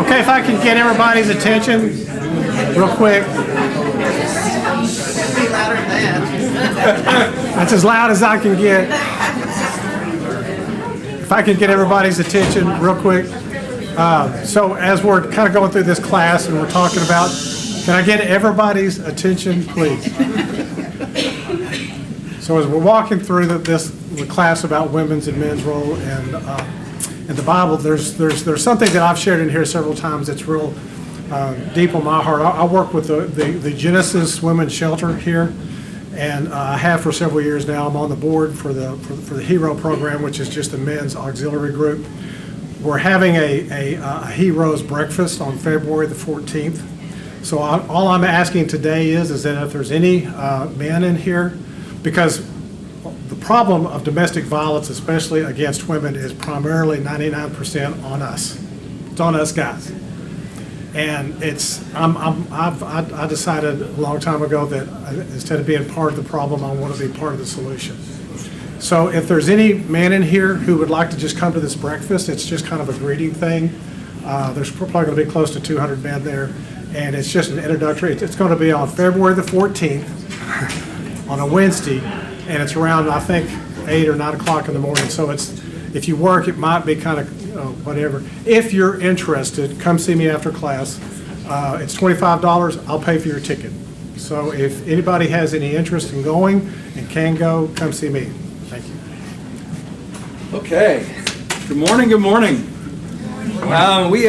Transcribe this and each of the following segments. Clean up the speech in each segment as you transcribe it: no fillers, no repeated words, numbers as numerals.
Okay, if I can get everybody's attention real quick. Be louder than that. That's as loud as I can get. If I can get everybody's attention real quick. So as we're kind of going through this class and we're talking about, can I get everybody's attention, please? So as we're walking through the class about women's and men's role in the Bible, there's something that I've shared in here several times that's real deep on my heart. I work with the Genesis Women's Shelter here, and I have for several years now. I'm on the board for the Hero program, which is just a men's auxiliary group. We're having a Heroes breakfast on February the 14th. So all I'm asking today is that if there's any men in here, because the problem of domestic violence, especially against women, is primarily 99% on us. It's on us guys. And I decided a long time ago that instead of being part of the problem, I want to be part of the solution. So if there's any man in here who would like to just come to this breakfast, it's just kind of a greeting thing. There's probably going to be close to 200 men there, and it's just an introductory. It's going to be on February the 14th on a Wednesday, and it's around, I think, 8 or 9 o'clock in the morning. So if you work, it might be kind of whatever. If you're interested, come see me after class. It's $25. I'll pay for your ticket. So if anybody has any interest in going and can go, come see me. Thank you. Okay. Good morning. Good morning. We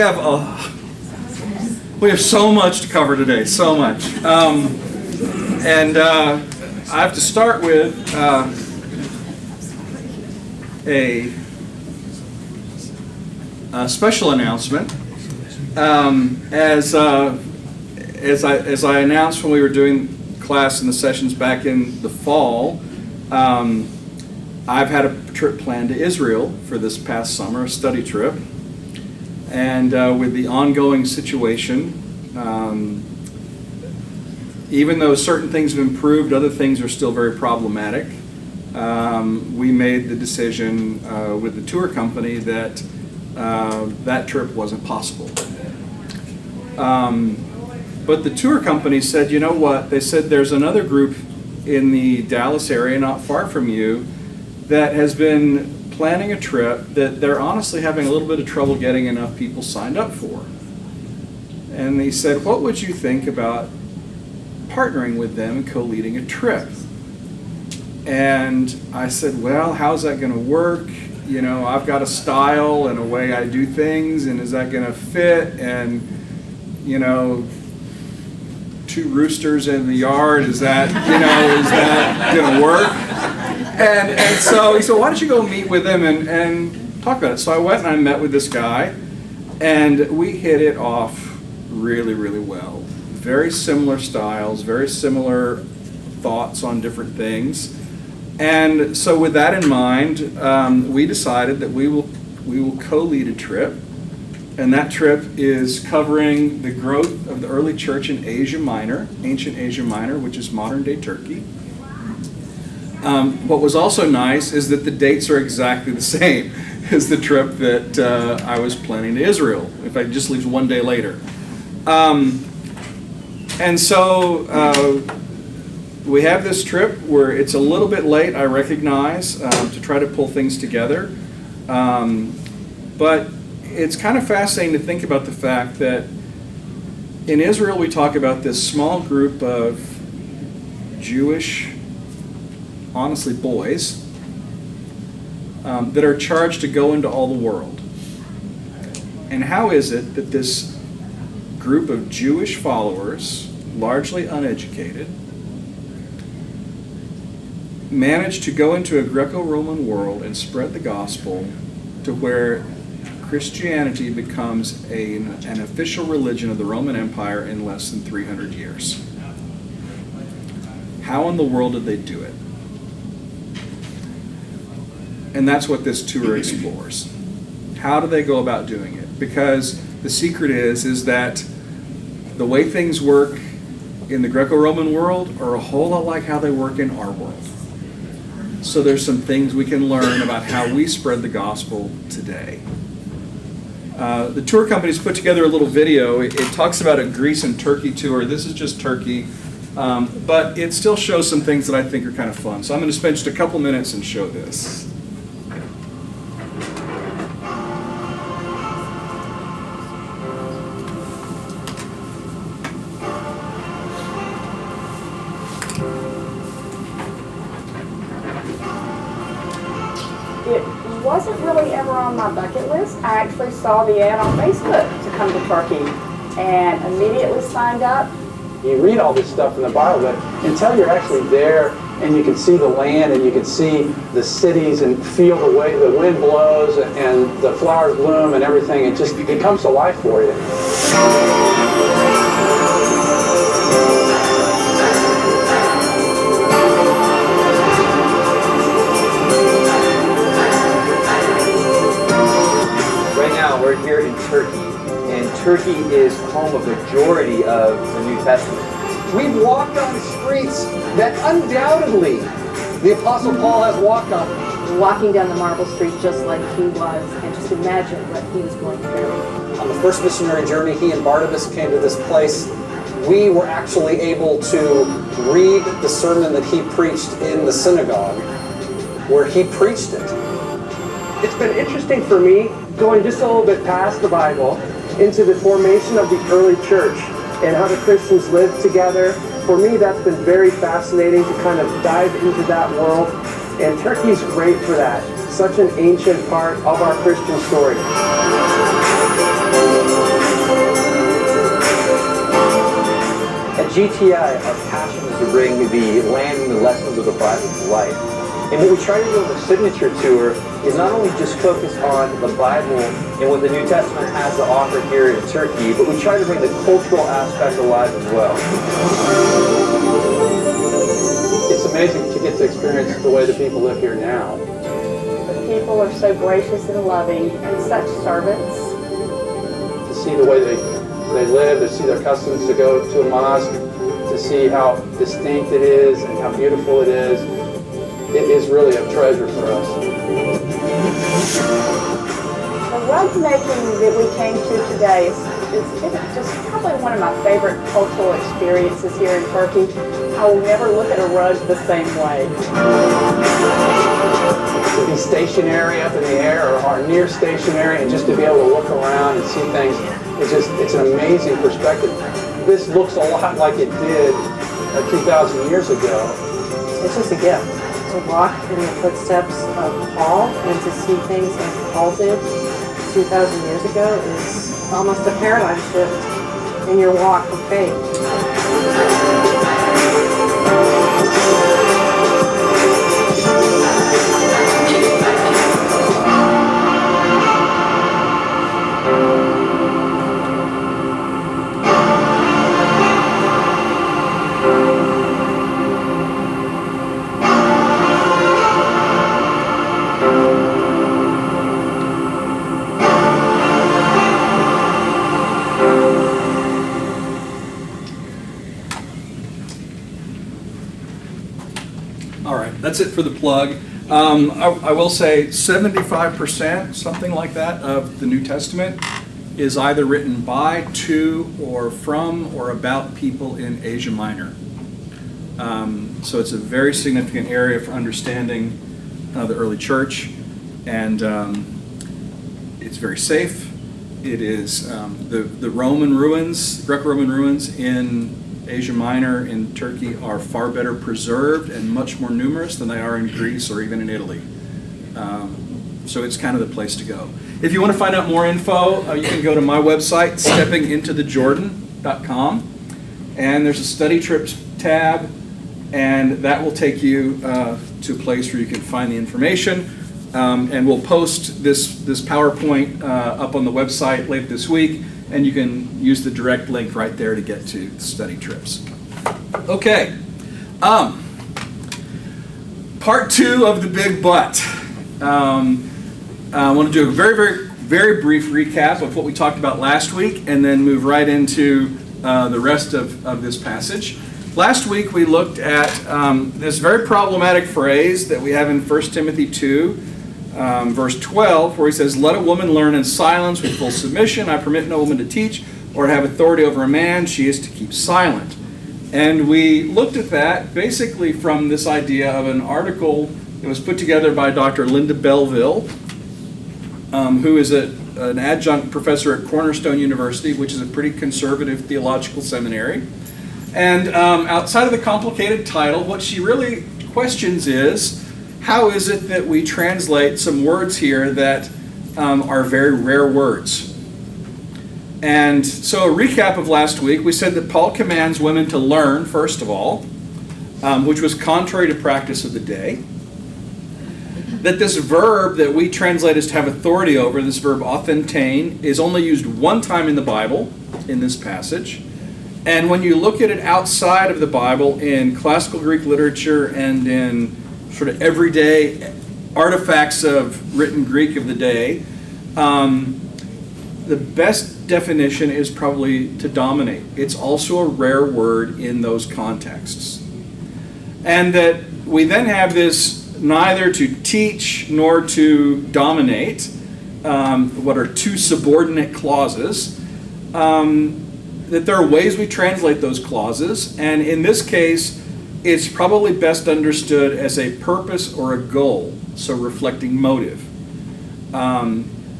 have so much to cover today. So much. I have to start with a special announcement. As I announced when we were doing class in the sessions back in the fall, I've had a trip planned to Israel for this past summer, a study trip. And with the ongoing situation, even though certain things have improved, other things are still very problematic. We made the decision with the tour company that that trip wasn't possible. But the tour company said, you know what? They said there's another group in the Dallas area, not far from you, that has been planning a trip that they're honestly having a little bit of trouble getting enough people signed up for. And they said, what would you think about partnering with them and co-leading a trip? And I said, well, how's that going to work? You know, I've got a style and a way I do things, and is that going to fit? And, you know, 2 roosters in the yard, is that going to work? And so he said, why don't you go meet with them and talk about it? So I went and I met with this guy, and we hit it off really, really well. Very similar styles, very similar thoughts on different things. And so with that in mind, we decided that we will co-lead a trip. And that trip is covering the growth of the early church in Asia Minor, ancient Asia Minor, which is modern-day Turkey. What was also nice is that the dates are exactly the same as the trip that I was planning to Israel. In fact, it just leaves one day later. And so we have this trip where it's a little bit late, I recognize, to try to pull things together. But it's kind of fascinating to think about the fact that in Israel we talk about this small group of Jewish, honestly, boys that are charged to go into all the world. And how is it that this group of Jewish followers, largely uneducated, managed to go into a Greco-Roman world and spread the gospel to where Christianity becomes an official religion of the Roman Empire in less than 300 years? How in the world did they do it? And that's what this tour explores. How do they go about doing it? Because the secret is that the way things work in the Greco-Roman world are a whole lot like how they work in our world. So there's some things we can learn about how we spread the gospel today. The tour company's put together a little video. It talks about a Greece and Turkey tour. This is just Turkey, but it still shows some things that I think are kind of fun. So I'm going to spend just a couple minutes and show this. It wasn't really ever on my bucket list. I actually saw the ad on Facebook to come to Turkey and immediately signed up. You read all this stuff in the Bible, but until you're actually there and you can see the land and you can see the cities and feel the way the wind blows and the flowers bloom and everything, it comes to life for you. We're here in Turkey, and Turkey is home of the majority of the New Testament. We've walked on streets that undoubtedly the Apostle Paul has walked on. Walking down the marble street just like he was, and just imagine what he was going through. On the first missionary journey, he and Barnabas came to this place. We were actually able to read the sermon that he preached in the synagogue, where he preached it. It's been interesting for me going just a little bit past the Bible into the formation of the early church and how the Christians lived together. For me, that's been very fascinating to kind of dive into that world, and Turkey's great for that. Such an ancient part of our Christian story. At GTI, our passion is to bring the land and the lessons of the Bible to life. And what we try to do with the signature tour is not only just focus on the Bible and what the New Testament has to offer here in Turkey, but we try to bring the cultural aspect alive as well. It's amazing to get to experience the way the people live here now. The people are so gracious and loving and such servants. To see the way they live, to see their customs, to go to a mosque, to see how distinct it is and how beautiful it is. It is really a treasure for us. The rug making that we came to today is just probably one of my favorite cultural experiences here in Turkey. I will never look at a rug the same way. To be stationary up in the air or near stationary and just to be able to look around and see things, it's an amazing perspective. This looks a lot like it did 2,000 years ago. It's just a gift. To walk in the footsteps of Paul and to see things as Paul did 2,000 years ago is almost a paradigm shift in your walk of faith. That's it for the plug. I will say 75%, something like that, of the New Testament is either written by, to, or from, or about people in Asia Minor. So it's a very significant area for understanding the early church, and it's very safe. It is the Roman ruins, Greco-Roman ruins in Asia Minor in Turkey are far better preserved and much more numerous than they are in Greece or even in Italy. So it's kind of the place to go. If you want to find out more info, you can go to my website, steppingintothejordan.com, and there's a study trips tab, and that will take you to a place where you can find the information. And we'll post this PowerPoint up on the website later this week, and you can use the direct link right there to get to the study trips. Okay, part 2 of the big but. I want to do a very, very, very brief recap of what we talked about last week, and then move right into the rest of this passage. Last week we looked at this very problematic phrase that we have in 1 Timothy 2, verse 12, where he says, "Let a woman learn in silence with full submission. I permit no woman to teach or to have authority over a man. She is to keep silent." And we looked at that basically from this idea of an article that was put together by Dr. Linda Belleville, who is an adjunct professor at Cornerstone University, which is a pretty conservative theological seminary. And outside of the complicated title, what she really questions is, how is it that we translate some words here that are very rare words? And so a recap of last week, we said that Paul commands women to learn, first of all, which was contrary to practice of the day. That this verb that we translate as to have authority over, this verb authentane, is only used one time in the Bible, in this passage. And when you look at it outside of the Bible, in classical Greek literature and in sort of everyday artifacts of written Greek of the day, the best definition is probably to dominate. It's also a rare word in those contexts. And that we then have this neither to teach nor to dominate, what are two subordinate clauses, that there are ways we translate those clauses, and in this case, it's probably best understood as a purpose or a goal, so reflecting motive.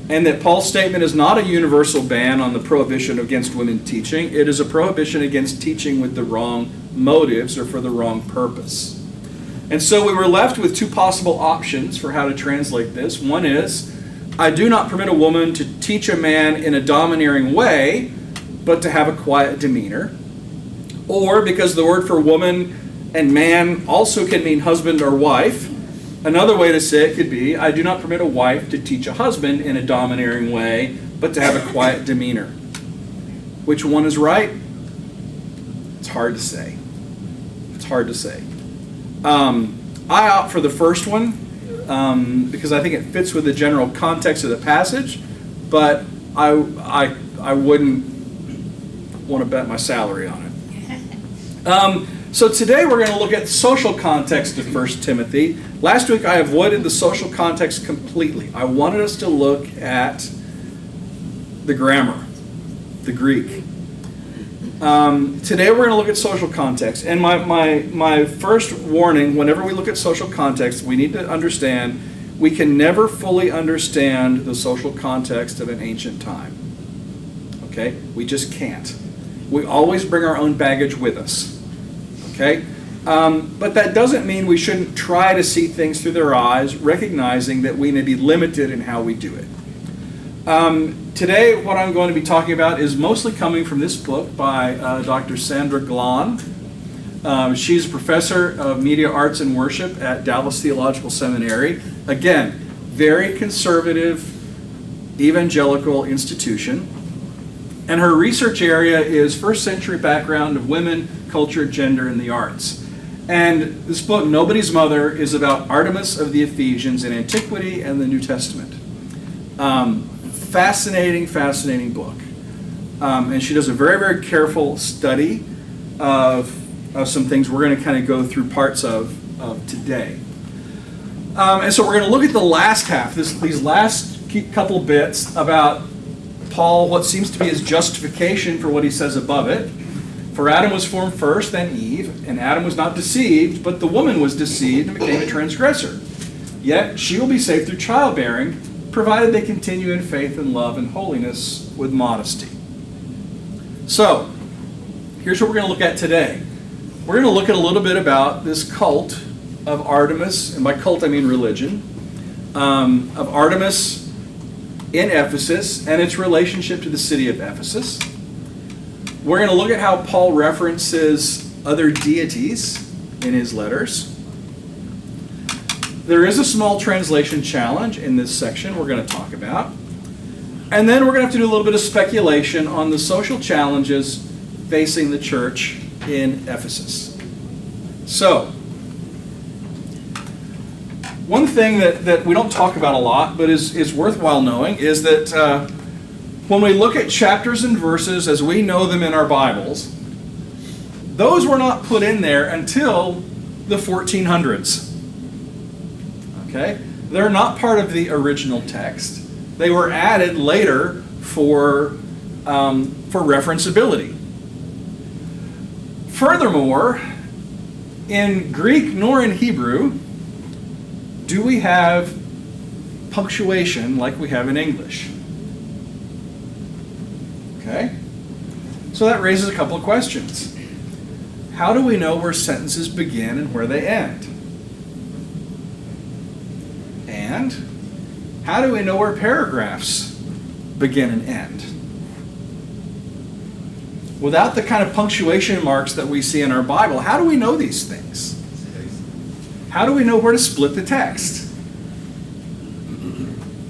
And that Paul's statement is not a universal ban on the prohibition against women teaching. It is a prohibition against teaching with the wrong motives or for the wrong purpose. And so we were left with two possible options for how to translate this. One is, I do not permit a woman to teach a man in a domineering way, but to have a quiet demeanor. Or, because the word for woman and man also can mean husband or wife, another way to say it could be, I do not permit a wife to teach a husband in a domineering way, but to have a quiet demeanor. Which one is right? It's hard to say. It's hard to say. I opt for the first one because I think it fits with the general context of the passage, but I wouldn't want to bet my salary on it. So today we're going to look at the social context of 1 Timothy. Last week I avoided the social context completely. I wanted us to look at the grammar, the Greek. Today we're going to look at social context. And my first warning, whenever we look at social context, we need to understand we can never fully understand the social context of an ancient time. Okay? We just can't. We always bring our own baggage with us. Okay? But that doesn't mean we shouldn't try to see things through their eyes, recognizing that we may be limited in how we do it. Today, what I'm going to be talking about is mostly coming from this book by Dr. Sandra Glahn. She's a professor of media arts and worship at Dallas Theological Seminary. Again, very conservative, evangelical institution. And her research area is first century background of women, culture, gender, and the arts. And this book, Nobody's Mother, is about Artemis of the Ephesians in Antiquity and the New Testament. Fascinating, fascinating book. And she does a very, very careful study of some things we're going to kind of go through parts of today. And so we're going to look at the last half, these last couple bits about Paul, what seems to be his justification for what he says above it. For Adam was formed first, then Eve, and Adam was not deceived, but the woman was deceived and became a transgressor. Yet she will be saved through childbearing, provided they continue in faith and love and holiness with modesty. So, here's what we're going to look at today. We're going to look at a little bit about this cult of Artemis, and by cult I mean religion, of Artemis in Ephesus and its relationship to the city of Ephesus. We're going to look at how Paul references other deities in his letters. There is a small translation challenge in this section we're going to talk about. And then we're going to have to do a little bit of speculation on the social challenges facing the church in Ephesus. So, one thing that we don't talk about a lot, but is worthwhile knowing, is that when we look at chapters and verses as we know them in our Bibles, those were not put in there until the 1400s. Okay? they're not part of the original text. They were added later for referenceability. Furthermore, in Greek nor in Hebrew do we have punctuation like we have in English. Okay? So that raises a couple of questions. How do we know where sentences begin and where they end? And how do we know where paragraphs begin and end? Without the kind of punctuation marks that we see in our Bible, how do we know these things? How do we know where to split the text?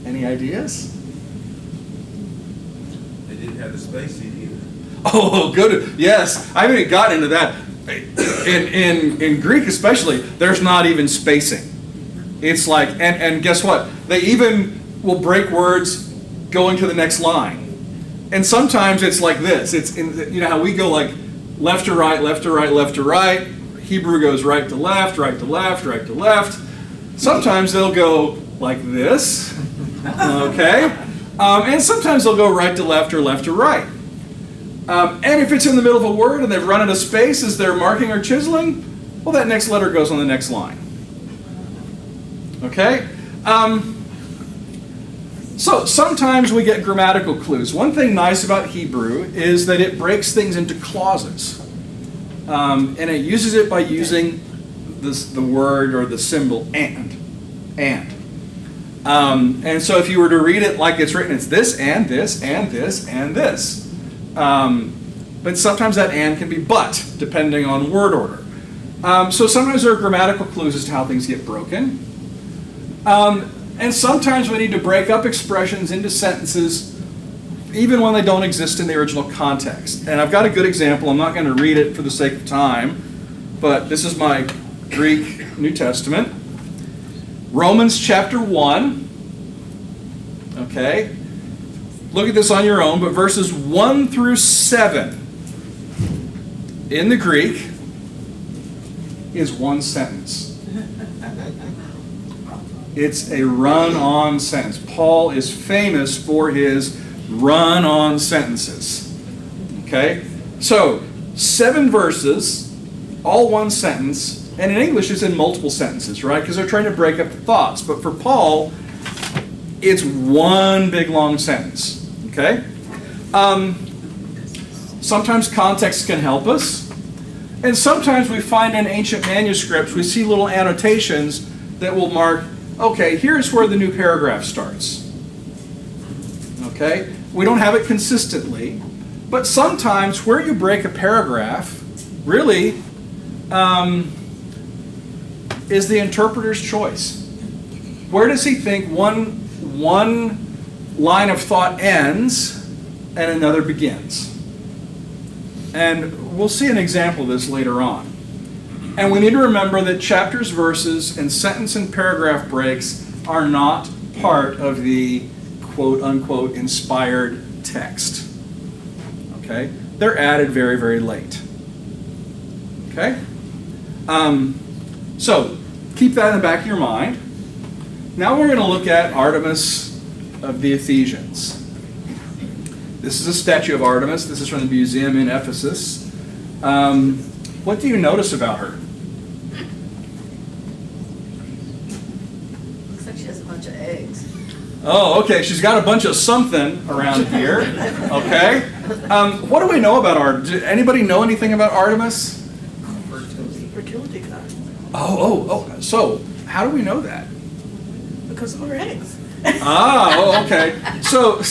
Any ideas? They didn't have the spacing either. Oh, good. Yes, I haven't gotten into that. In Greek especially, there's not even spacing. It's like, and guess what? They even will break words going to the next line. And sometimes it's like this. It's in, you know how we go like left to right, left to right, left to right. Hebrew goes right to left, right to left, right to left. Sometimes they'll go like this, okay? And sometimes they'll go right to left or left to right. And if it's in the middle of a word and they've run out of space as they're marking or chiseling, well, that next letter goes on the next line. Okay? So sometimes we get grammatical clues. One thing nice about Hebrew is that it breaks things into clauses. And it uses it by using the word or the symbol and. And so if you were to read it like it's written, it's this and this and this and this. But sometimes that and can be but, depending on word order. So sometimes there are grammatical clues as to how things get broken. And sometimes we need to break up expressions into sentences even when they don't exist in the original context. And I've got a good example. I'm not going to read it for the sake of time, but this is my Greek New Testament. Romans chapter 1. Okay. Look at this on your own, but verses 1 through 7 in the Greek is one sentence. It's a run-on sentence. Paul is famous for his run-on sentences. Okay? So, 7 verses, all one sentence, and in English it's in multiple sentences, right? Because they're trying to break up the thoughts. But for Paul, it's one big long sentence. Okay? Sometimes context can help us. And sometimes we find in ancient manuscripts, we see little annotations that will mark, okay, here's where the new paragraph starts. Okay? We don't have it consistently, but sometimes where you break a paragraph really is the interpreter's choice. Where does he think one line of thought ends and another begins? And we'll see an example of this later on. And we need to remember that chapters, verses, and sentence and paragraph breaks are not part of the quote-unquote inspired text. Okay? They're added very, very late. Okay? So, keep that in the back of your mind. Now we're going to look at Artemis of the Ephesians. This is a statue of Artemis. This is from the museum in Ephesus. What do you notice about her? Looks like she has a bunch of eggs. Oh, okay. She's got a bunch of something around here. Okay. What do we know about Artemis? Anybody know anything about Artemis? Fertility god. Oh. So, how do we know that? Because of her eggs. Okay. So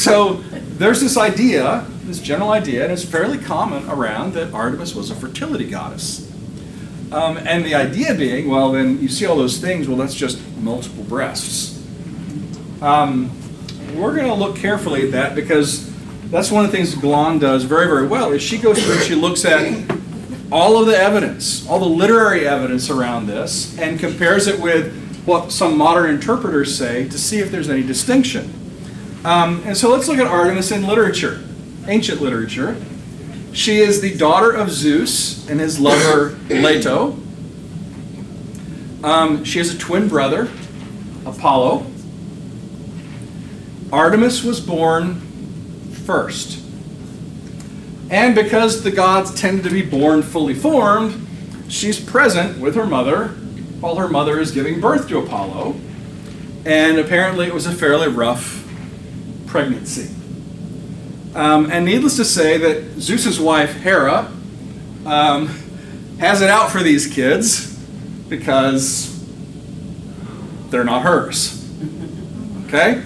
there's this idea, this general idea, and it's fairly common around that Artemis was a fertility goddess. And the idea being, well, then you see all those things, well, that's just multiple breasts. We're going to look carefully at that because that's one of the things Glahn does very, very well, is she goes through and she looks at all of the evidence, all the literary evidence around this, and compares it with what some modern interpreters say to see if there's any distinction. And so let's look at Artemis in literature, ancient literature. She is the daughter of Zeus and his lover Leto. She has a twin brother, Apollo. Artemis was born first. And because the gods tend to be born fully formed, she's present with her mother while her mother is giving birth to Apollo. And apparently it was a fairly rough pregnancy. And needless to say that Zeus's wife, Hera, has it out for these kids because they're not hers. Okay?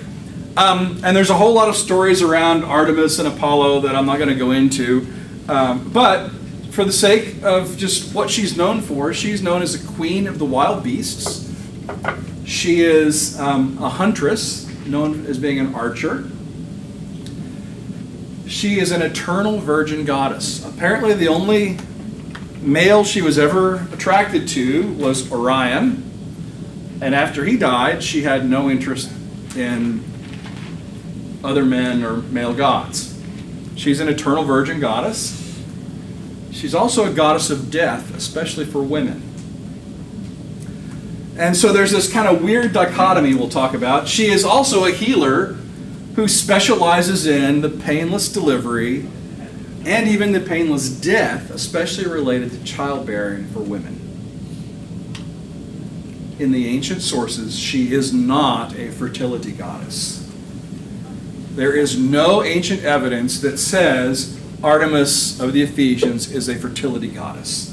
And there's a whole lot of stories around Artemis and Apollo that I'm not going to go into. But for the sake of just what she's known for, she's known as a queen of the wild beasts. She is a huntress, known as being an archer. She is an eternal virgin goddess. Apparently the only male she was ever attracted to was Orion. And after he died, she had no interest in other men or male gods. She's an eternal virgin goddess. She's also a goddess of death, especially for women. And so there's this kind of weird dichotomy we'll talk about. She is also a healer who specializes in the painless delivery and even the painless death, especially related to childbearing for women. In the ancient sources, she is not a fertility goddess. There is no ancient evidence that says Artemis of the Ephesians is a fertility goddess.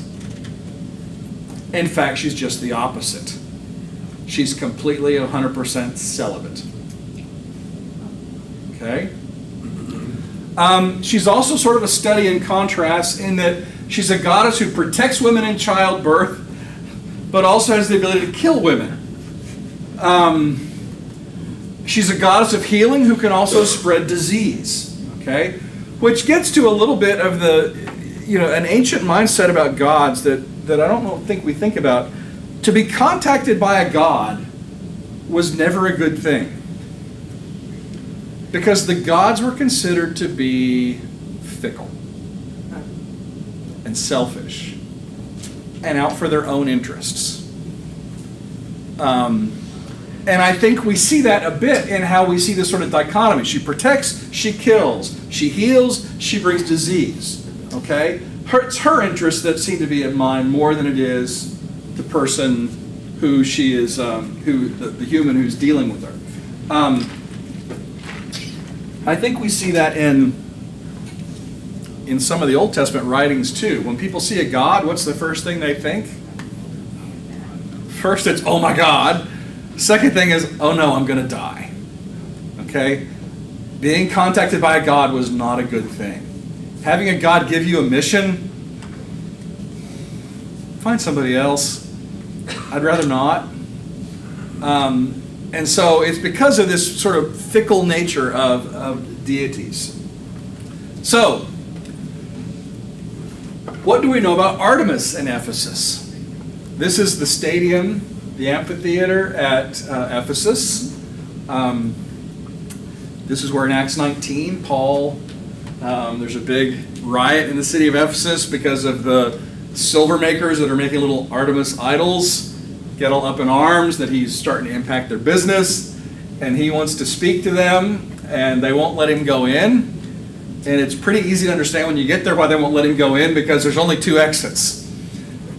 In fact, she's just the opposite. She's completely 100% celibate. Okay? She's also sort of a study in contrast in that she's a goddess who protects women in childbirth, but also has the ability to kill women. She's a goddess of healing who can also spread disease. Okay? Which gets to a little bit of the, an ancient mindset about gods that I don't think we think about. To be contacted by a god was never a good thing. Because the gods were considered to be fickle and selfish and out for their own interests. And I think we see that a bit in how we see this sort of dichotomy. She protects, she kills. She heals, she brings disease. Okay? It's her interests that seem to be in mind more than it is the person who she is, the human who's dealing with her. I think we see that in some of the Old Testament writings too. When people see a god, what's the first thing they think? First it's, oh my God. Second thing is, oh no, I'm going to die. Okay? Being contacted by a god was not a good thing. Having a god give you a mission, find somebody else. I'd rather not. And so it's because of this sort of fickle nature of deities. So, what do we know about Artemis in Ephesus? This is the stadium, the amphitheater at Ephesus. This is where in Acts 19, Paul, there's a big riot in the city of Ephesus because of the silver makers that are making little Artemis idols get all up in arms that he's starting to impact their business, and he wants to speak to them, and they won't let him go in. And it's pretty easy to understand when you get there why they won't let him go in, because there's only 2 exits.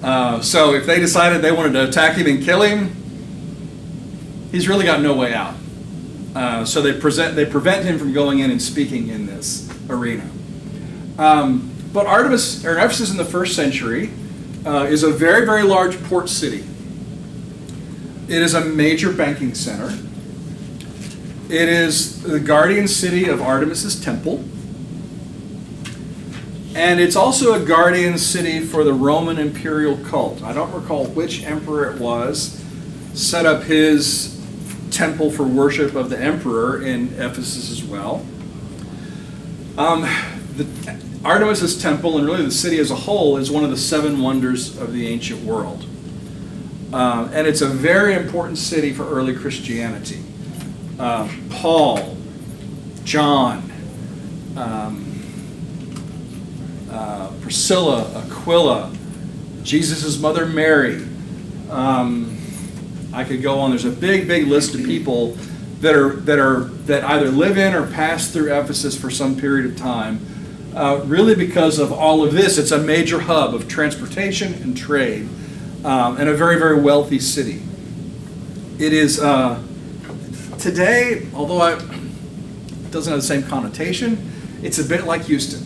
So if they decided they wanted to attack him and kill him, he's really got no way out. So they prevent him from going in and speaking in this arena. But Ephesus in the 1st century is a very, very large port city. It is a major banking center. It is the guardian city of Artemis's temple. And it's also a guardian city for the Roman imperial cult. I don't recall which emperor it was set up his temple for worship of the emperor in Ephesus as well. Artemis's temple, and really the city as a whole, is one of the 7 wonders of the ancient world. And it's a very important city for early Christianity. Paul, John, Priscilla, Aquila, Jesus' mother Mary. I could go on. There's a big, big list of people that are that either live in or pass through Ephesus for some period of time, really because of all of this. It's a major hub of transportation and trade, and a very, very wealthy city. It is, today, although it doesn't have the same connotation, it's a bit like Houston.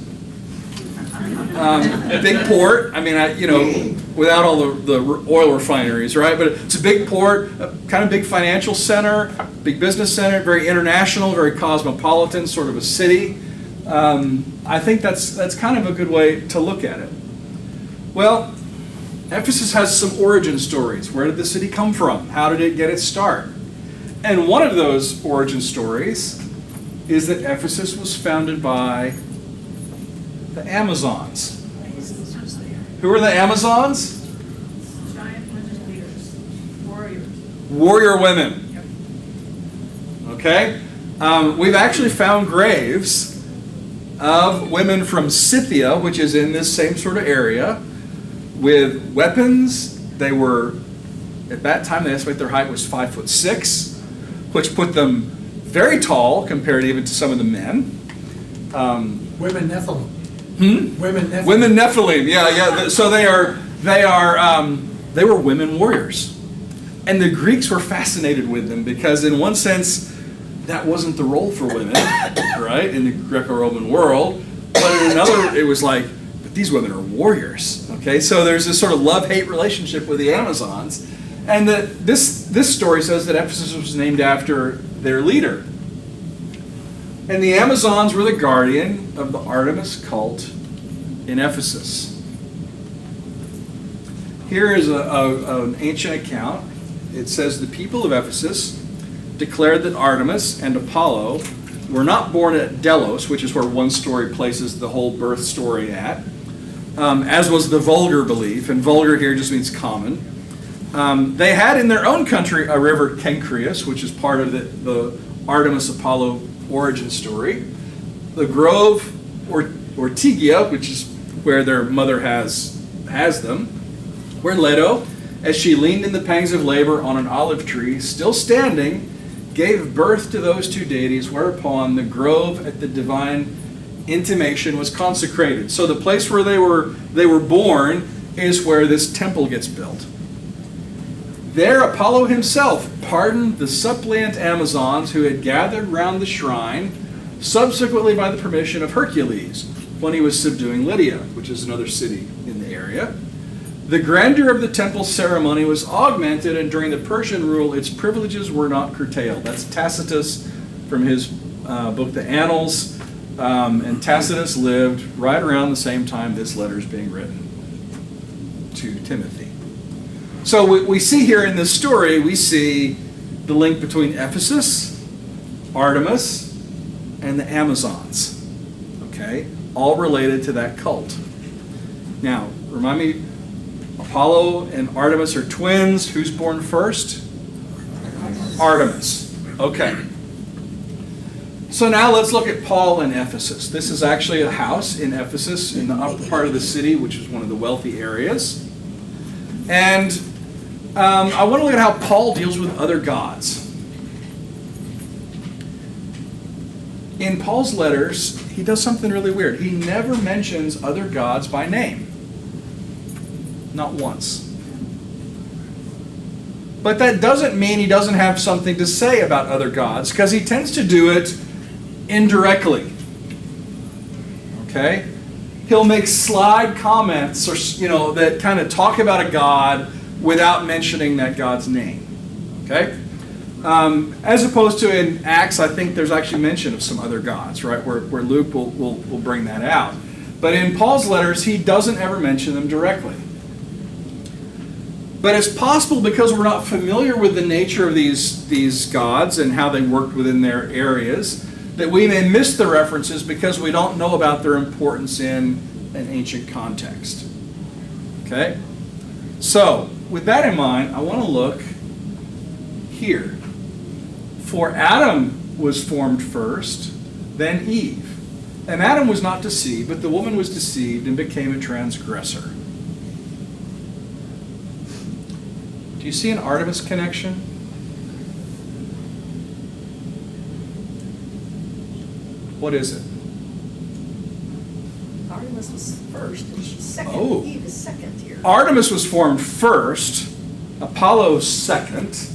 Big port, I mean, without all the oil refineries, right? But it's a big port, a kind of big financial center, big business center, very international, very cosmopolitan, sort of a city. I think that's kind of a good way to look at it. Well, Ephesus has some origin stories. Where did the city come from? How did it get its start? And one of those origin stories is that Ephesus was founded by the Amazons. Who are the Amazons? Giant religious leaders, warriors. Warrior women. Okay? We've actually found graves of women from Scythia, which is in this same sort of area, with weapons. They were, at that time, they estimate their height was 5'6", which put them very tall compared even to some of the men. Women Nephilim. Women Nephilim. Women Nephilim, yeah. So they were women warriors, and the Greeks were fascinated with them because, in one sense, that wasn't the role for women, right, in the Greco-Roman world. But in another, it was like, but these women are warriors. Okay, so there's this sort of love-hate relationship with the Amazons, and this story says that Ephesus was named after their leader. And the Amazons were the guardian of the Artemis cult in Ephesus. Here is an ancient account. It says the people of Ephesus declared that Artemis and Apollo were not born at Delos, which is where one story places the whole birth story at, as was the vulgar belief, and vulgar here just means common. They had in their own country a river Kencreus, which is part of the Artemis-Apollo origin story. The grove Ortygia, which is where their mother has them, where Leto, as she leaned in the pangs of labor on an olive tree, still standing, gave birth to those two deities, whereupon the grove at the divine intimation was consecrated. So the place where they were born is where this temple gets built. There Apollo himself pardoned the suppliant Amazons who had gathered round the shrine, subsequently by the permission of Hercules, when he was subduing Lydia, which is another city in the area. The grandeur of the temple ceremony was augmented, and during the Persian rule, its privileges were not curtailed. That's Tacitus from his book, The Annals. And Tacitus lived right around the same time this letter is being written to Timothy. So we see here in this story, we see the link between Ephesus, Artemis, and the Amazons. Okay? All related to that cult. Now, remind me, Apollo and Artemis are twins. Who's born first? Artemis. Okay. So now let's look at Paul in Ephesus. This is actually a house in Ephesus in the upper part of the city, which is one of the wealthy areas. And I want to look at how Paul deals with other gods. In Paul's letters, he does something really weird. He never mentions other gods by name. Not once. But that doesn't mean he doesn't have something to say about other gods, because he tends to do it indirectly. Okay? He'll make slide comments or that kind of talk about a god without mentioning that god's name. Okay? As opposed to in Acts, I think there's actually mention of some other gods, right? Where Luke will bring that out. But in Paul's letters, he doesn't ever mention them directly. But it's possible, because we're not familiar with the nature of these gods and how they worked within their areas, that we may miss the references because we don't know about their importance in an ancient context. Okay? So, with that in mind, I want to look here. For Adam was formed first, then Eve. And Adam was not deceived, but the woman was deceived and became a transgressor. Do you see an Artemis connection? What is it? Artemis was first, and she's second. Oh. Eve is second here. Artemis was formed first, Apollo second.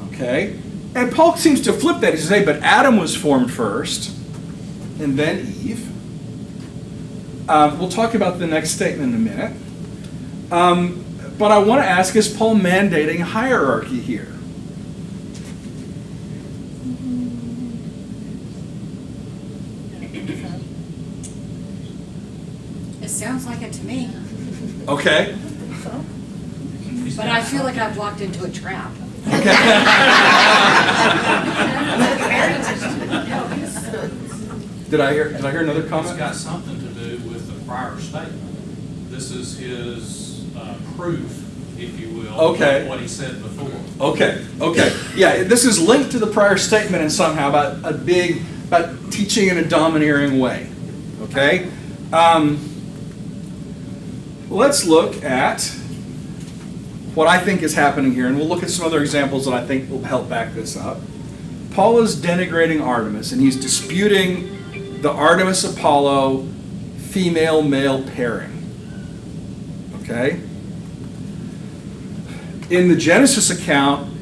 Okay? And Paul seems to flip that. He says, hey, but Adam was formed first, and then Eve. We'll talk about the next statement in a minute. But I want to ask, is Paul mandating hierarchy here? It sounds like it to me, Okay. but I feel like I've walked into a trap. Did I hear another It's comment? got something to do with the prior statement. This is his proof, if you will, Okay. of what he said before. Okay. Yeah, this is linked to the prior statement and somehow about teaching in a domineering way. Okay? Let's look at what I think is happening here, and we'll look at some other examples that I think will help back this up. Paul is denigrating Artemis, and he's disputing the Artemis-Apollo female-male pairing. Okay? In the Genesis account,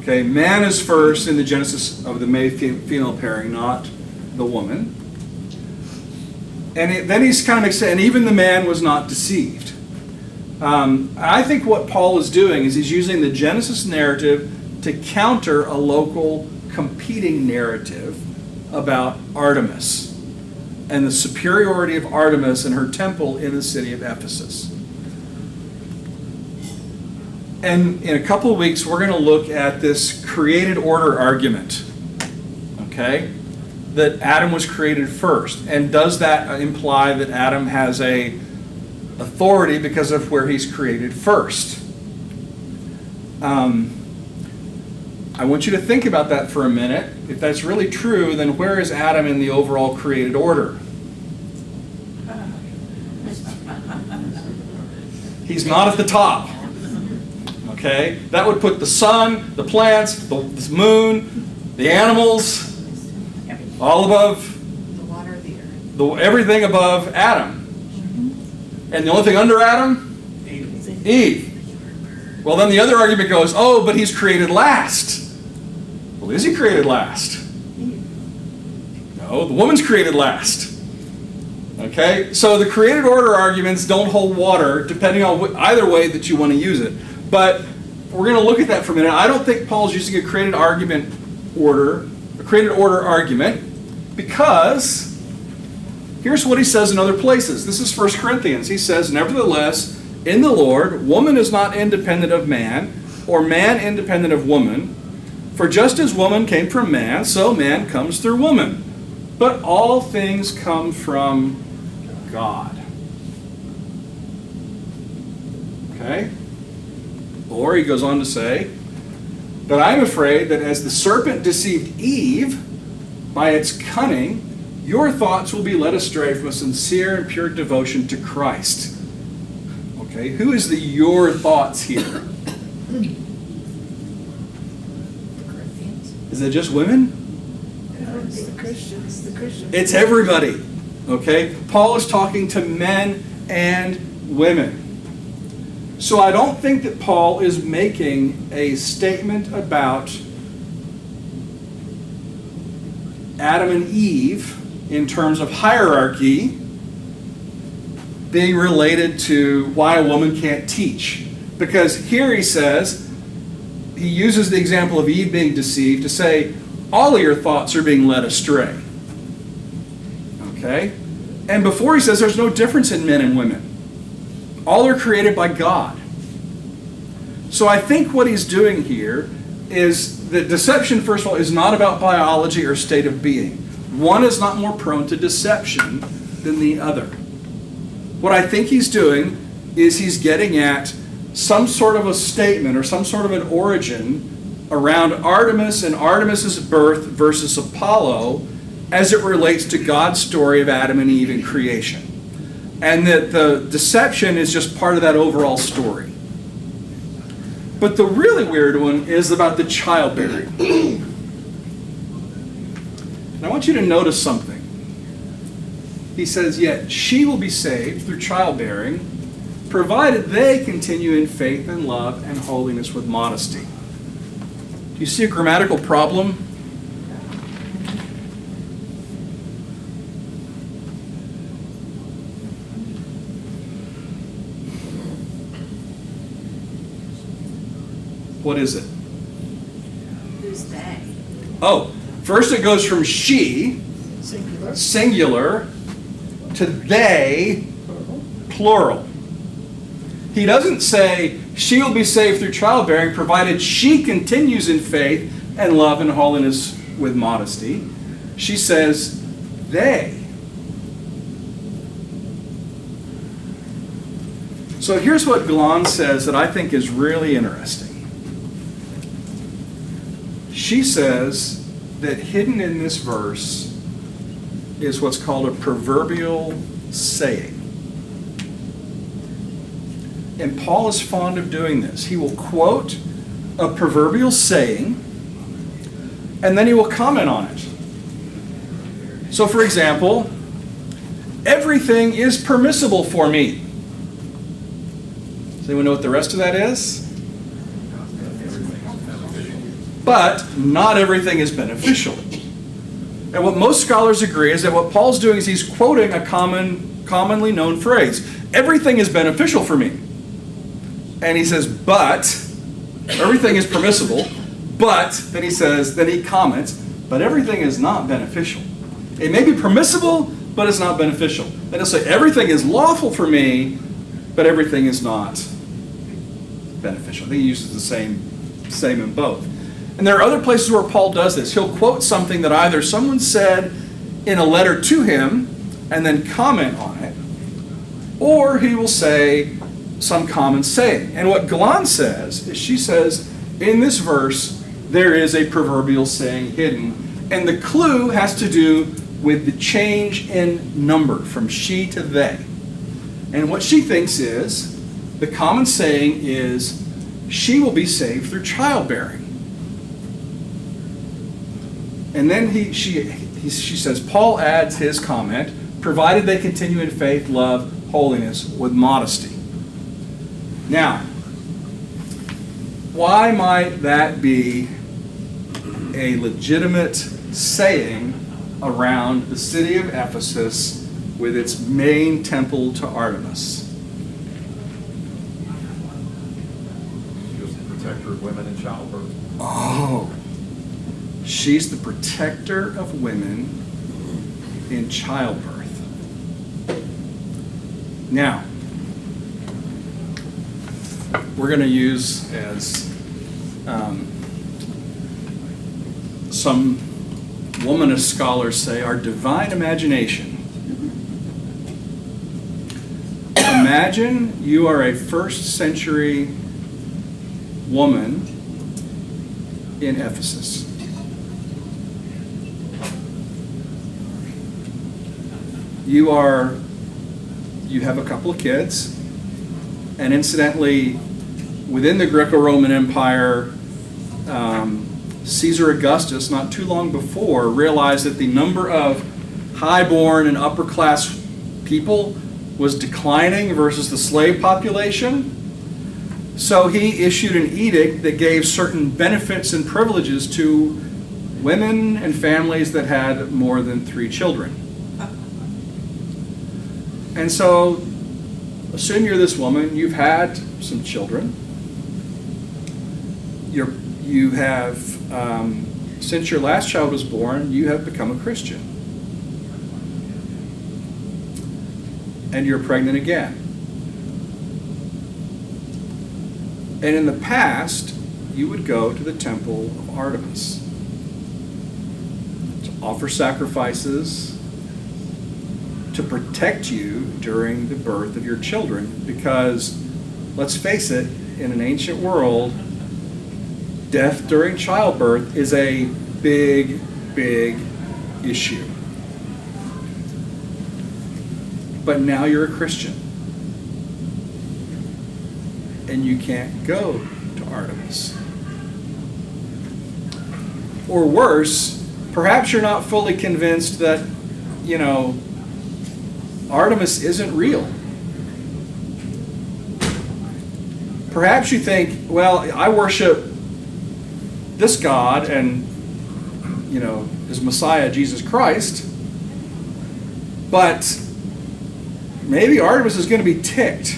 okay, man is first in the Genesis of the male-female pairing, not the woman. And then he's kind of saying, even the man was not deceived. I think what Paul is doing is he's using the Genesis narrative to counter a local competing narrative about Artemis and the superiority of Artemis and her temple in the city of Ephesus. And in a couple of weeks, we're going to look at this created order argument. Okay? That Adam was created first. And does that imply that Adam has a authority because of where he's created first? I want you to think about that for a minute. If that's really true, then where is Adam in the overall created order? He's not at the top. Okay? That would put the sun, the plants, the moon, the animals, all above, The water, the earth. everything above Adam. And the only thing under Adam? Eve. Well, then the other argument goes, oh, but he's created last. Well, is he created last? No, the woman's created last. Okay? So the created order arguments don't hold water, depending on either way that you want to use it. But we're going to look at that for a minute. I don't think Paul's using a created order argument, because here's what he says in other places. This is 1 Corinthians. He says, nevertheless, in the Lord, woman is not independent of man, or man independent of woman. For just as woman came from man, so man comes through woman. But all things come from God. Okay? Or he goes on to say, but I am afraid that as the serpent deceived Eve by its cunning, your thoughts will be led astray from a sincere and pure devotion to Christ. Okay, who is the your thoughts here? Is it just women? It's the Christians, It's everybody. Okay? Paul is talking to men and women. So I don't think that Paul is making a statement about Adam and Eve in terms of hierarchy being related to why a woman can't teach. Because here he says, he uses the example of Eve being deceived to say, all of your thoughts are being led astray. Okay? And before he says there's no difference in men and women. All are created by God. So I think what he's doing here is that deception, first of all, is not about biology or state of being. One is not more prone to deception than the other. What I think he's doing is he's getting at some sort of a statement or some sort of an origin around Artemis and Artemis's birth versus Apollo as it relates to God's story of Adam and Eve in creation. And that the deception is just part of that overall story. But the really weird one is about the childbearing. And I want you to notice something. He says, yet she will be saved through childbearing, provided they continue in faith and love and holiness with modesty. Do you see a grammatical problem? What is it? Who's they? Oh, first it goes from she, Singular. singular, to they, plural. He doesn't say she will be saved through childbearing provided she continues in faith and love and holiness with modesty. She says they. So here's what Glon says that I think is really interesting. She says that hidden in this verse is what's called a proverbial saying. And Paul is fond of doing this. He will quote a proverbial saying, and then he will comment on it. So, for example, everything is permissible for me. Does anyone know what the rest of that is? But not everything is beneficial. And what most scholars agree is that what Paul's doing is he's quoting a commonly known phrase. Everything is beneficial for me. And he says, but, everything is permissible, but, then he comments, but everything is not beneficial. It may be permissible, but it's not beneficial. Then he'll say, everything is lawful for me, but everything is not beneficial. I think he uses the same in both. And there are other places where Paul does this. He'll quote something that either someone said in a letter to him and then comment on it, or he will say some common saying. And what Glon says is she says, in this verse, there is a proverbial saying hidden. And the clue has to do with the change in number from she to they. And what she thinks is, the common saying is, she will be saved through childbearing. And then she says, Paul adds his comment, provided they continue in faith, love, holiness, with modesty. Now, why might that be a legitimate saying around the city of Ephesus with its main temple to Artemis? She was the protector of women in childbirth. Oh, she's the protector of women in childbirth. Now, we're going to use, as some womanist scholars say, our divine imagination. Imagine you are a first century woman in Ephesus. You have a couple of kids, and incidentally, within the Greco-Roman Empire, Caesar Augustus, not too long before, realized that the number of highborn and upper-class people was declining versus the slave population. So he issued an edict that gave certain benefits and privileges to women and families that had more than 3 children. And so, assume you're this woman, you've had some children. You have, since your last child was born, you have become a Christian. And you're pregnant again. And in the past, you would go to the temple of Artemis to offer sacrifices to protect you during the birth of your children. Because, let's face it, in an ancient world, death during childbirth is a big, big issue. But now you're a Christian. And you can't go to Artemis. Or worse, Perhaps you're not fully convinced that, Artemis isn't real. Perhaps you think, well, I worship this God and, his Messiah, Jesus Christ, but maybe Artemis is going to be ticked.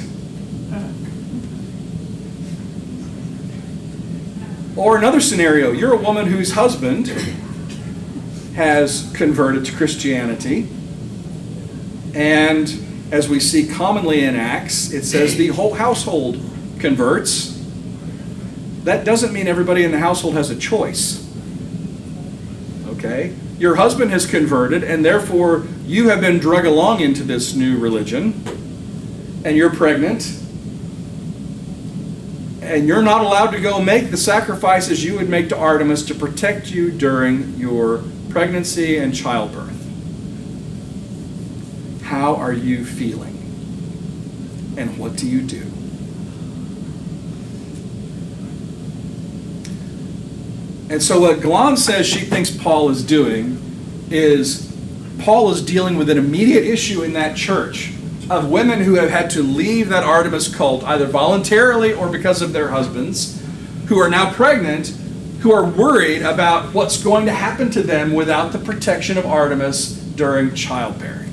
Or another scenario, you're a woman whose husband has converted to Christianity, and as we see commonly in Acts, it says the whole household converts. That doesn't mean everybody in the household has a choice. Okay? Your husband has converted, and therefore you have been drug along into this new religion, and you're pregnant, and you're not allowed to go make the sacrifices you would make to Artemis to protect you during your pregnancy and childbirth. How are you feeling? And what do you do? And so what Glahn says she thinks Paul is doing is Paul is dealing with an immediate issue in that church of women who have had to leave that Artemis cult either voluntarily or because of their husbands, who are now pregnant, who are worried about what's going to happen to them without the protection of Artemis during childbearing.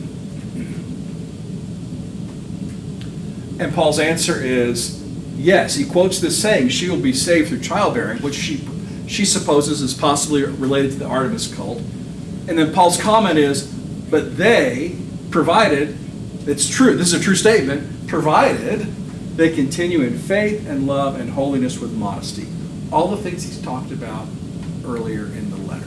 And Paul's answer is yes. He quotes this saying, she will be saved through childbearing, which she supposes is possibly related to the Artemis cult. And then Paul's comment is, but they, provided, it's true, this is a true statement, provided they continue in faith and love and holiness with modesty. All the things he's talked about earlier in the letter.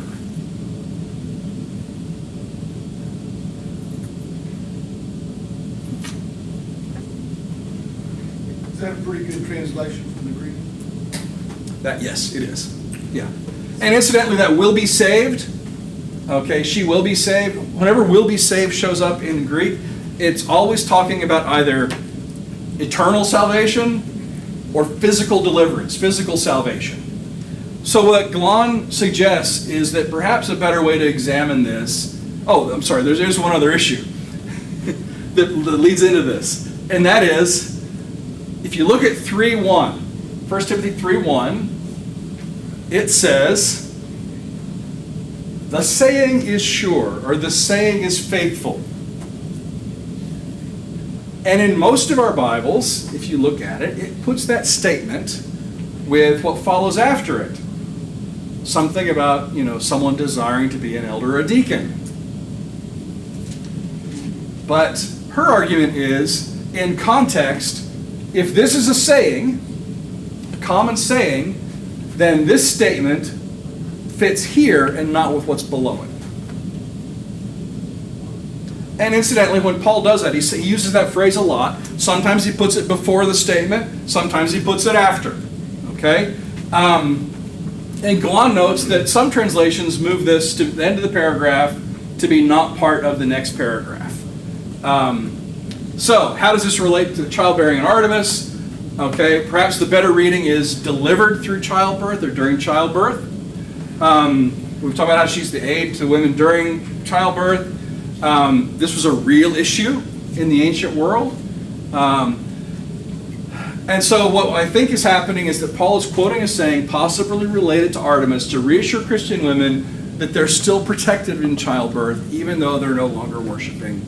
Is that a pretty good translation from the Greek? Yes, it is. Yeah. And incidentally, that will be saved. Okay, she will be saved. Whenever will be saved shows up in Greek, it's always talking about either eternal salvation or physical deliverance, physical salvation. So what Glahn suggests is that perhaps a better way to examine this, I'm sorry, there's one other issue that leads into this. And that is, if you look at 3:1, 1 Timothy 3:1, it says, the saying is sure, or the saying is faithful. And in most of our Bibles, if you look at it, it puts that statement with what follows after it. Something about, someone desiring to be an elder or a deacon. But her argument is, in context, if this is a saying, a common saying, then this statement fits here and not with what's below it. And incidentally, when Paul does that, he uses that phrase a lot. Sometimes he puts it before the statement, sometimes he puts it after. Okay? And Glahn notes that some translations move this to the end of the paragraph to be not part of the next paragraph. So, how does this relate to childbearing and Artemis? Okay, perhaps the better reading is delivered through childbirth or during childbirth. We've talked about how she's the aid to women during childbirth. This was a real issue in the ancient world. And so what I think is happening is that Paul is quoting a saying possibly related to Artemis to reassure Christian women that they're still protected in childbirth even though they're no longer worshiping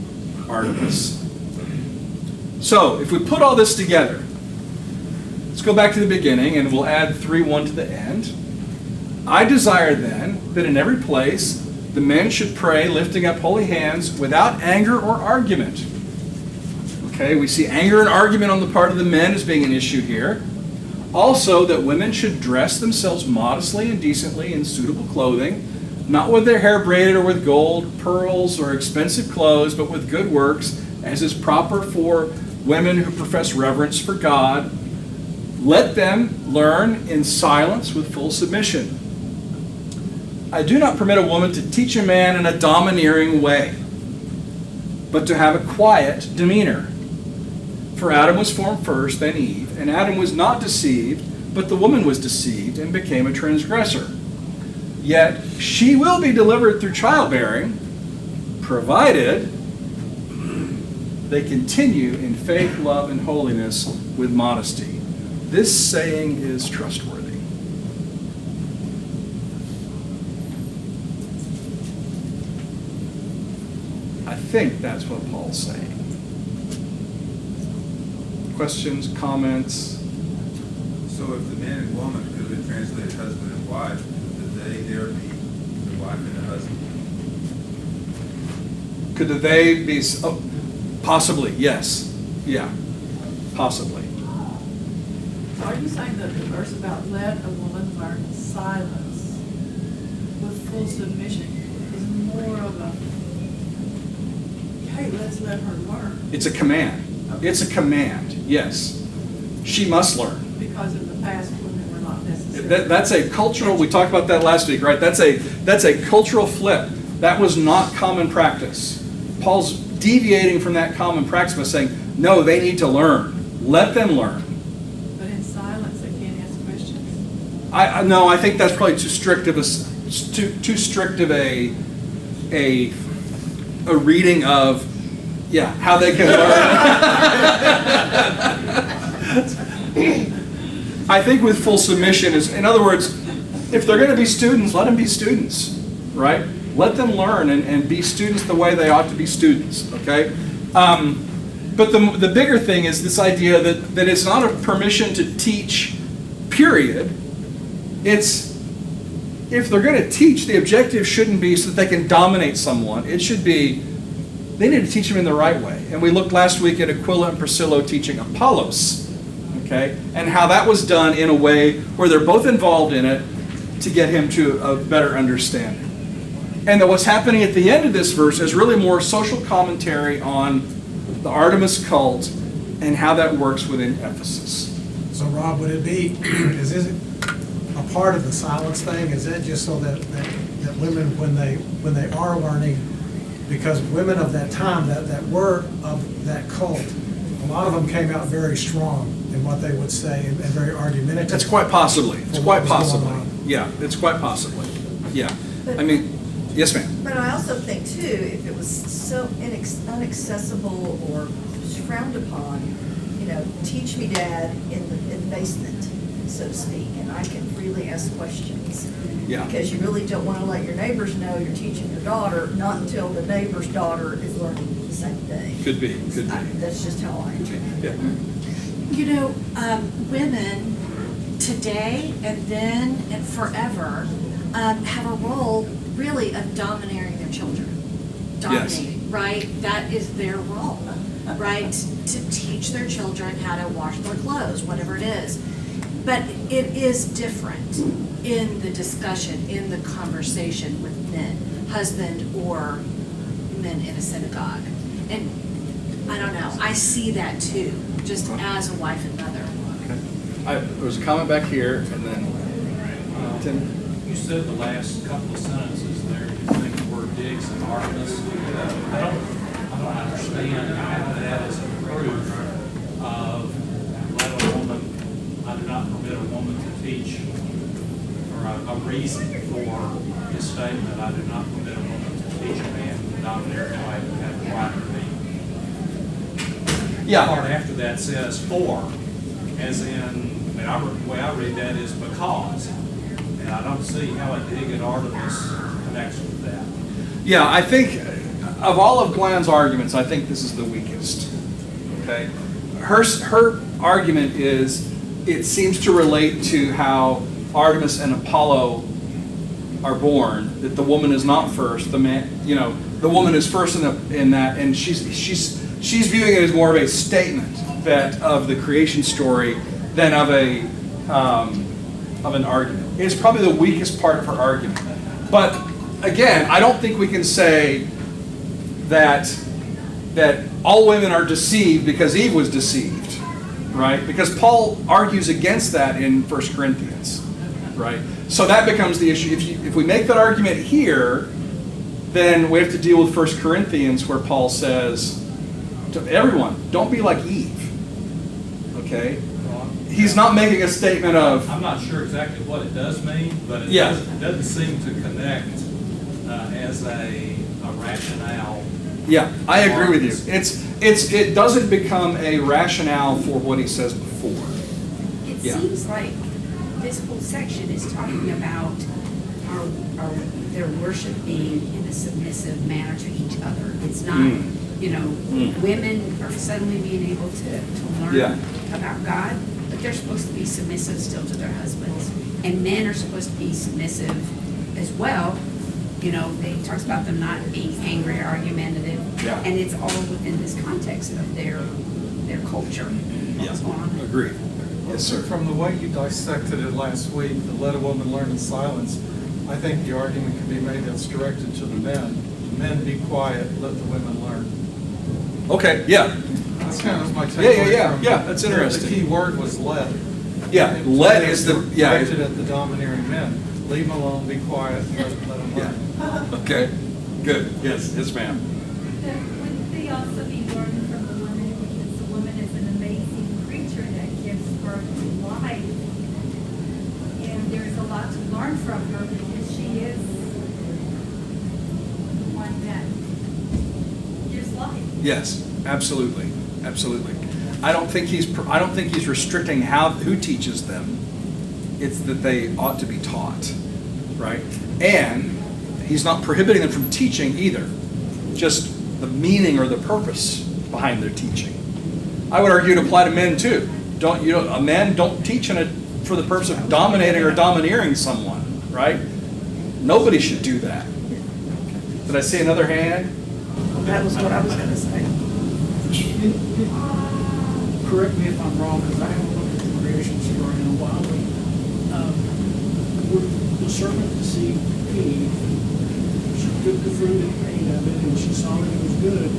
Artemis. So if we put all this together, let's go back to the beginning and we'll add 3:1 to the end. I desire then that in every place the men should pray lifting up holy hands without anger or argument. Okay, we see anger and argument on the part of the men as being an issue here. Also, that women should dress themselves modestly and decently in suitable clothing, not with their hair braided or with gold, pearls, or expensive clothes, but with good works, as is proper for women who profess reverence for God. Let them learn in silence with full submission. I do not permit a woman to teach a man in a domineering way, but to have a quiet demeanor. For Adam was formed first, then Eve, and Adam was not deceived, but the woman was deceived and became a transgressor. Yet she will be delivered through childbearing, provided they continue in faith, love, and holiness with modesty. This saying is trustworthy. I think that's what Paul's saying. Questions, comments? So if the man and woman could have been translated husband and wife, would they there be the wife and the husband? Could the they be, oh, possibly, yes. Yeah, possibly. Are you saying that the verse about let a woman learn silence with full submission is more of a, hey, let's let her learn? It's a command. It's a command, yes. She must learn. Because in the past, women were not necessarily. That's a cultural, we talked about that last week, right? That's a cultural flip. That was not common practice. Paul's deviating from that common practice by saying, no, they need to learn. Let them learn. But in silence, they can't ask questions. No, I think that's probably too strict of a reading of, yeah, how they can learn. I think with full submission is, in other words, if they're going to be students, let them be students, right? Let them learn and be students the way they ought to be students, okay? But the bigger thing is this idea that it's not a permission to teach, period. It's, if they're going to teach, the objective shouldn't be so that they can dominate someone. It should be, they need to teach them in the right way. And we looked last week at Aquila and Priscilla teaching Apollos, okay? And how that was done in a way where they're both involved in it to get him to a better understanding. And that what's happening at the end of this verse is really more social commentary on the Artemis cult and how that works within Ephesus. So Rob, would it be, is it a part of the silence thing? Is that just so that women, when they are learning, because women of that time that were of that cult, a lot of them came out very strong in what they would say and very argumentative. That's quite possibly. It's quite possibly. on. Yeah, it's quite possibly. Yeah. I mean, yes, ma'am. But I also think too, if it was so inaccessible or frowned upon, teach me, Dad, in the basement, so to speak, and I can freely ask questions. Yeah. Because you really don't want to let your neighbors know you're teaching your daughter, not until the neighbor's daughter is learning the same thing. Could be. That's just how I interpret it. Yeah. Women today and then and forever have a role really of domineering their children. Dominating, right? That is their role, right? To teach their children how to wash their clothes, whatever it is. But it is different in the discussion, in the conversation with men, husband or men in a synagogue. And I don't know, I see that too, just as a wife and mother. There was a comment back here, and then Tim. You said the last couple of sentences there, you think the word digs and Artemis. I don't understand how that is a proof of let a woman, I do not permit a woman to teach, or a reason for his statement, I do not permit a woman to teach a man to dominate his wife and have the right to be. Yeah. The part after that says for, as in, the way I read that is because. And I don't see how a dig at Artemis connects with that. Yeah, I think of all of Glen's arguments, I think this is the weakest. Okay, her argument is it seems to relate to how Artemis and Apollo are born. That the woman is not first. The man, the woman is first in that, and she's viewing it as more of a statement that of the creation story than of an argument. It's probably the weakest part of her argument. But again, I don't think we can say that all women are deceived because Eve was deceived, right? Because Paul argues against that in 1 Corinthians, right? So that becomes the issue. If we make that argument here, then we have to deal with 1 Corinthians where Paul says to everyone, don't be like Eve, okay? He's not making a statement of, I'm not sure exactly what it does mean, but it Yeah. doesn't seem to connect as a rationale. yeah, I agree with you. It doesn't become a rationale for what he says before. It Yeah. seems like this whole section is talking about their worship being in a submissive manner to each other. It's not, women are suddenly being able to learn Yeah. about God, but they're supposed to be submissive still to their husbands. And men are supposed to be submissive as well. They talks about them not being angry or argumentative. Yeah. And it's all within this context of their culture. What's going on. Agreed. Yes, sir. From the way you dissected it last week, the let a woman learn in silence, I think the argument can be made that's directed to the men. Men, be quiet, let the women learn. Okay, yeah, That's kind of my takeaway. Yeah, that's interesting. The key word was let. yeah. Let is the, yeah. Directed at the domineering men. Leave them alone, be quiet, let them learn. Okay, good. Yes, ma'am. Wouldn't they also be learning from the woman, because the woman is an amazing creature that gives birth to life? And there's a lot to learn from her because she is the one that gives life. Yes, absolutely, absolutely. I don't think he's restricting who teaches them. It's that they ought to be taught, right? And he's not prohibiting them from teaching either. Just the meaning or the purpose behind their teaching. I would argue it apply to men too. Men don't teach for the purpose of dominating or domineering someone, right? Nobody should do that. Did I see another hand? That was what I was gonna say. Correct me if I'm wrong, because I haven't looked at the creation story in a while, but the serpent deceived Eve. She took the fruit and ate of it, and she saw that it was good.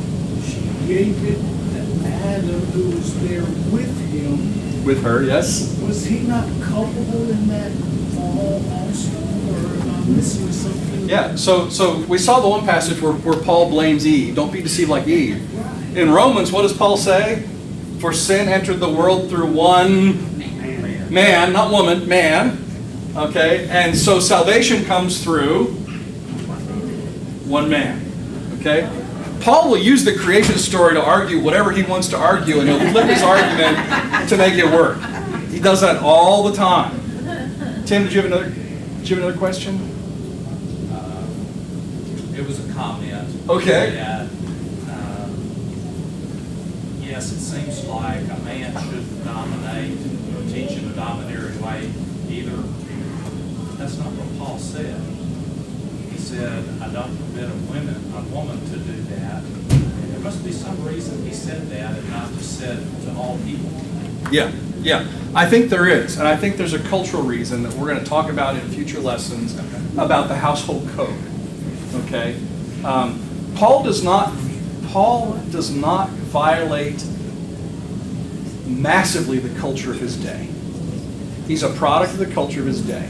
She gave it to Adam, who was there with him. With her, yes. Was he not culpable in that fall also, or am I missing something? Yeah, so we saw the one passage where Paul blames Eve. Don't be deceived like Eve. In Romans, what does Paul say? For sin entered the world through one man, not woman, man. Okay, and so salvation comes through one man. Okay? Paul will use the creation story to argue whatever he wants to argue, and he'll flip his argument to make it work. He does that all the time. Tim, did you have another question? It was a comment. Okay. That, yes, it seems like a man shouldn't dominate or teach in a domineering way either. That's not what Paul said. He said, I don't forbid a woman to do that. And there must be some reason he said that and not just said to all people. Yeah. I think there is. And I think there's a cultural reason that we're going to talk about in future lessons about the household code. Okay? Paul does not violate massively the culture of his day. He's a product of the culture of his day.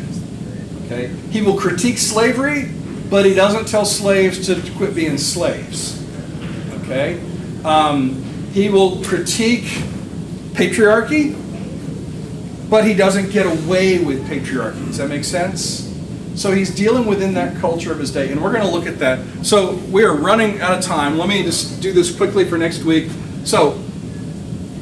Okay? He will critique slavery, but he doesn't tell slaves to quit being slaves. Okay? He will critique patriarchy, but he doesn't get away with patriarchy. Does that make sense? So he's dealing within that culture of his day, and we're going to look at that. So we are running out of time. Let me just do this quickly for next week. So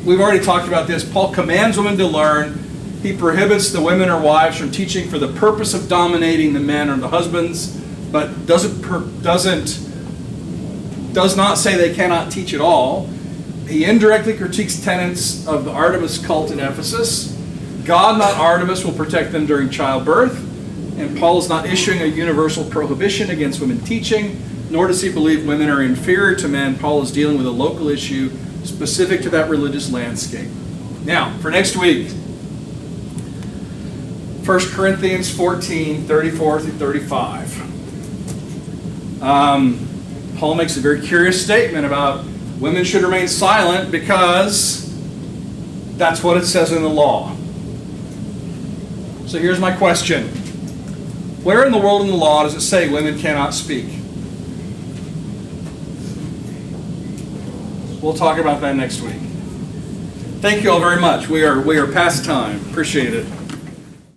we've already talked about this. Paul commands women to learn. He prohibits the women or wives from teaching for the purpose of dominating the men or the husbands, but does not say they cannot teach at all. He indirectly critiques tenets of the Artemis cult in Ephesus. God, not Artemis, will protect them during childbirth. And Paul is not issuing a universal prohibition against women teaching, nor does he believe women are inferior to men. Paul is dealing with a local issue specific to that religious landscape. Now, for next week, 1 Corinthians 14, 34 through 35. Paul makes a very curious statement about women should remain silent because that's what it says in the law. So here's my question. Where in the world in the law does it say women cannot speak? We'll talk about that next week. Thank you all very much. We are past time. Appreciate it.